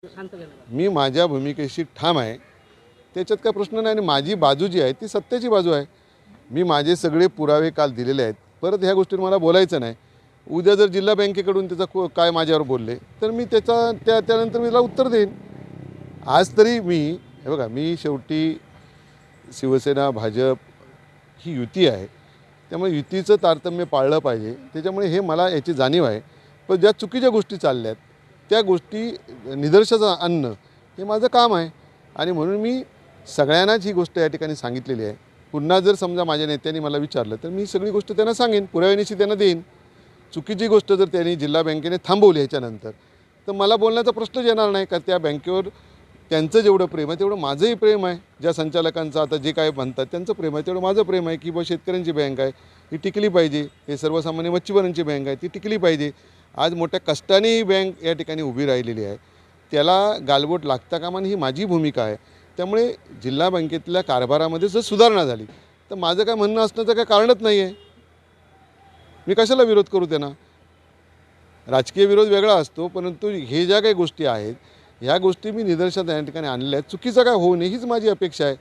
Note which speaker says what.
Speaker 1: मी माझ्या भूमिकेशी ठाम आहे, त्याच्यात काय प्रश्न नाही. आणि माझी बाजू जी आहे ती सत्याची बाजू आहे. मी माझे सगळे पुरावे काल दिलेले आहेत. परत ह्या गोष्टीवर मला बोलायचं नाही. उद्या जर जिल्हा बँकेकडून त्याचा काय माझ्यावर बोलले तर मी त्यानंतर मी त्याला उत्तर देईन. आज तरी हे बघा, मी शेवटी शिवसेना भाजप ही युती आहे, त्यामुळे युतीचं तारतम्य पाळलं पाहिजे. त्याच्यामुळे हे मला याची जाणीव आहे. पण ज्या चुकीच्या गोष्टी चालल्या आहेत त्या गोष्टी निदर्शनास आणणं हे माझं काम आहे. आणि म्हणून मी सगळ्यांनाच ही गोष्ट या ठिकाणी सांगितलेली आहे. पुन्हा जर समजा माझ्या नेत्यांनी मला विचारलं तर मी सगळी गोष्ट त्यांना सांगेन, पुराव्यानिशी त्यांना देईन. चुकीची गोष्ट जर त्यांनी जिल्हा बँकेने थांबवली ह्याच्यानंतर तर मला बोलण्याचा प्रश्नच येणार नाही. का त्या बँकेवर त्यांचं जेवढं प्रेम आहे तेवढं माझंही प्रेम आहे. ज्या संचालकांचं आता जे काय म्हणतात त्यांचं प्रेम आहे तेवढं माझं प्रेम आहे की बा शेतकऱ्यांची बँक आहे, ही टिकली पाहिजे. हे सर्वसामान्य मच्छीमारांची बँक आहे, ती टिकली पाहिजे. आज मोठ्या कष्टाने ही बँक या ठिकाणी उभी राहिलेली आहे. त्याला गालबोट लागता कामा नये ही माझी भूमिका आहे. त्यामुळे जिल्हा बँकेतल्या कारभारामध्ये जर सुधारणा झाली तर माझं काय म्हणणं असण्याचं काय कारणच नाही आहे. मी कशाला विरोध करू त्यांना. राजकीय विरोध वेगळा असतो, परंतु हे ज्या काही गोष्टी आहेत ह्या गोष्टी मी निदर्शनात या ठिकाणी आणल्या आहेत. चुकीचं काय होऊ नये हीच माझी अपेक्षा आहे.